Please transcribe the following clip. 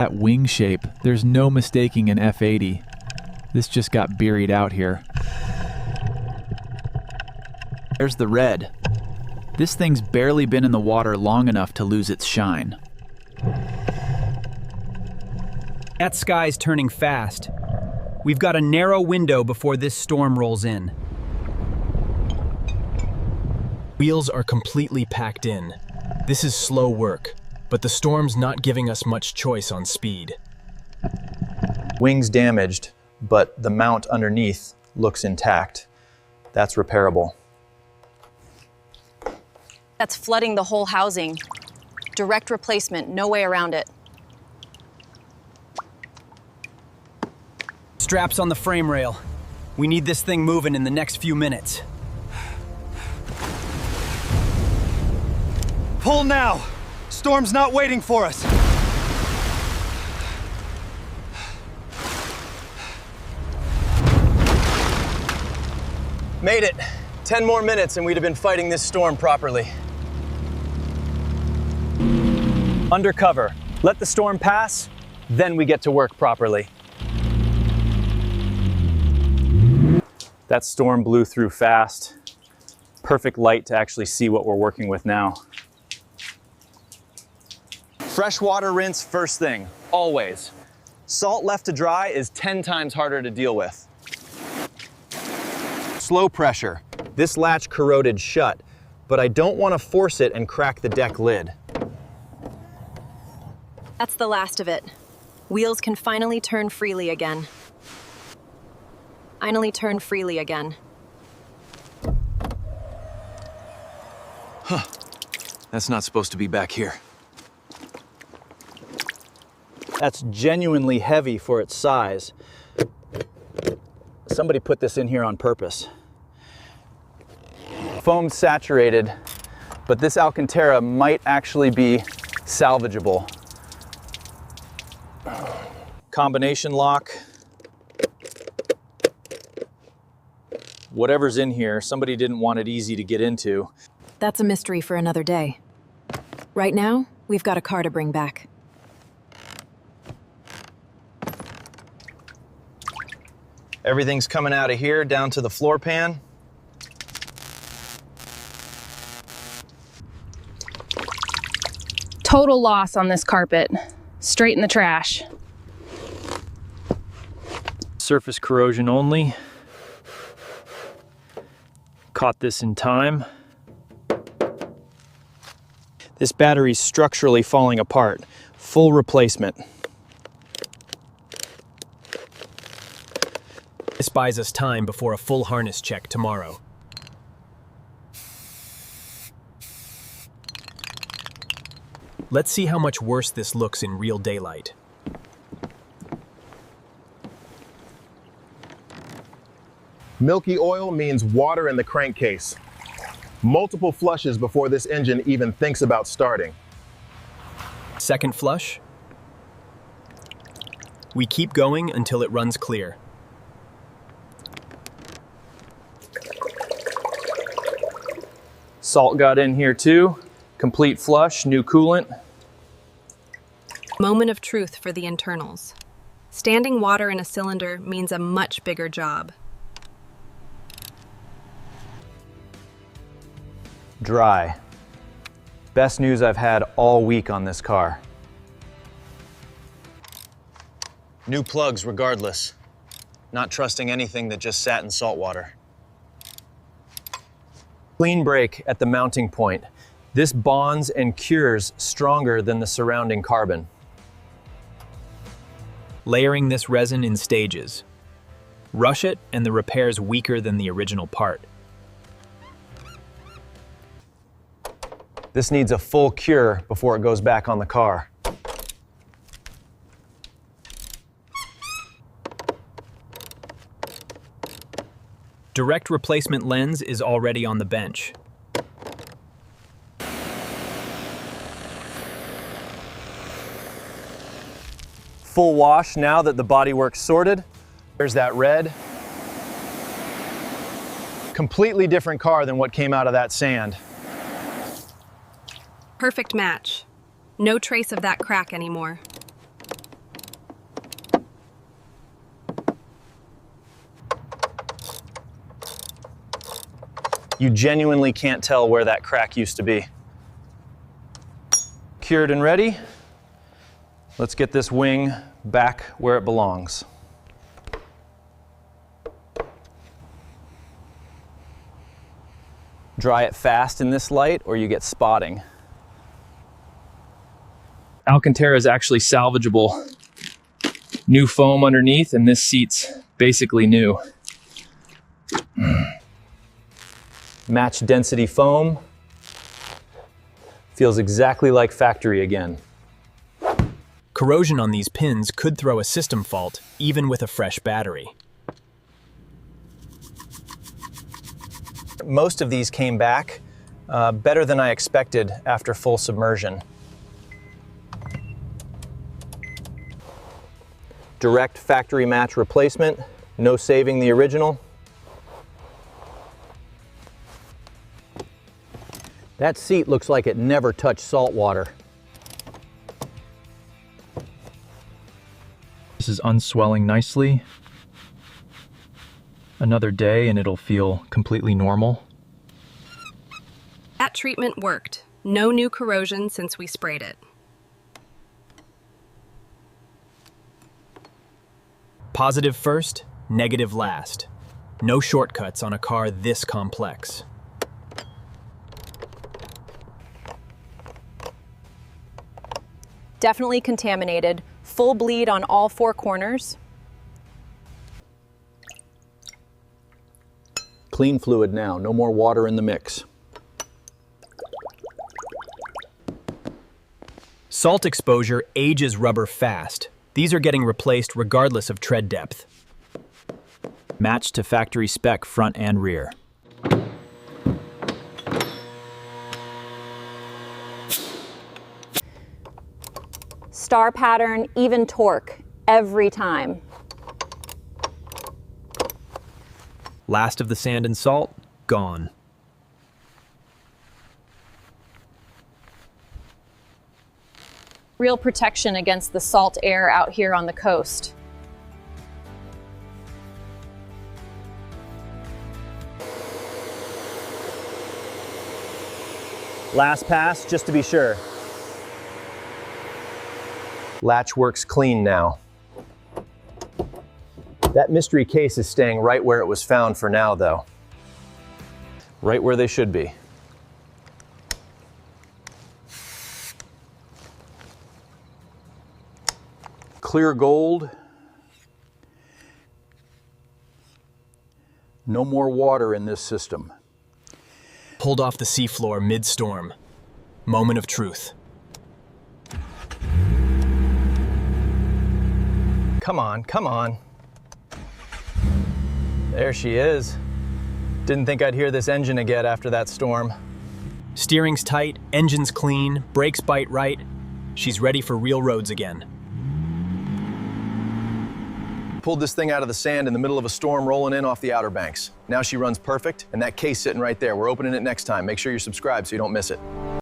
That wing shape, there's no mistaking an F80. This just got buried out here. There's the red. This thing's barely been in the water long enough to lose its shine. That sky's turning fast. We've got a narrow window before this storm rolls in. Wheels are completely packed in. This is slow work, but the storm's not giving us much choice on speed. Wings damaged, but the mount underneath looks intact. That's repairable. That's flooding the whole housing. Direct replacement, no way around it. Straps on the frame rail. We need this thing moving in the next few minutes. Pull now! Storm's not waiting for us! Made it. 10 more minutes and we'd have been fighting this storm properly. Undercover. Let the storm pass, then we get to work properly. That storm blew through fast. Perfect light to actually see what we're working with now. Fresh water rinse first thing, always. Salt left to dry is 10 times harder to deal with. Slow pressure. This latch corroded shut, but I don't want to force it and crack the deck lid. That's the last of it. Wheels can finally turn freely again. Finally turn freely again. Huh. That's not supposed to be back here. That's genuinely heavy for its size. Somebody put this in here on purpose. Foam's saturated, but this Alcantara might actually be salvageable. Combination lock. Whatever's in here, somebody didn't want it easy to get into. That's a mystery for another day. Right now, we've got a car to bring back. Everything's coming out of here down to the floor pan. Total loss on this carpet. Straight in the trash. Surface corrosion only. Caught this in time. This battery's structurally falling apart. Full replacement. This buys us time before a full harness check tomorrow. Let's see how much worse this looks in real daylight. Milky oil means water in the crankcase. Multiple flushes before this engine even thinks about starting. Second flush. We keep going until it runs clear. Salt got in here too. Complete flush, new coolant. Moment of truth for the internals. Standing water in a cylinder means a much bigger job. Dry. Best news I've had all week on this car. New plugs regardless. Not trusting anything that just sat in salt water. Clean brake at the mounting point. This bonds and cures stronger than the surrounding carbon. Layering this resin in stages. Rush it and the repair's weaker than the original part. This needs a full cure before it goes back on the car. Direct replacement lens is already on the bench. Full wash now that the bodywork's sorted. There's that red. Completely different car than what came out of that sand. Perfect match. No trace of that crack anymore. You genuinely can't tell where that crack used to be. Cured and ready. Let's get this wing back where it belongs. Dry it fast in this light or you get spotting. Alcantara is actually salvageable. New foam underneath, and this seat's basically new. Match density foam. Feels exactly like factory again. Corrosion on these pins could throw a system fault, even with a fresh battery. Most of these came back better than I expected after full submersion. Direct factory match replacement, no saving the original. That seat looks like it never touched salt water. This is unswelling nicely. Another day and it'll feel completely normal. That treatment worked. No new corrosion since we sprayed it. Positive first, negative last. No shortcuts on a car this complex. Definitely contaminated. Full bleed on all 4 corners. Clean fluid now, no more water in the mix. Salt exposure ages rubber fast. These are getting replaced regardless of tread depth. Matched to factory spec front and rear. Star pattern, even torque, every time. Last of the sand and salt, gone. Real protection against the salt air out here on the coast. Last pass, just to be sure. Latch works clean now. That mystery case is staying right where it was found for now, though. Right where they should be. Clear gold. No more water in this system. Pulled off the seafloor mid-storm. Moment of truth. Come on, come on. There she is. Didn't think I'd hear this engine again after that storm. Steering's tight, engine's clean, brakes bite right. She's ready for real roads again. Pulled this thing out of the sand in the middle of a storm rolling in off the Outer Banks. Now she runs perfect, and that case sitting right there. We're opening it next time. Make sure you're subscribed so you don't miss it.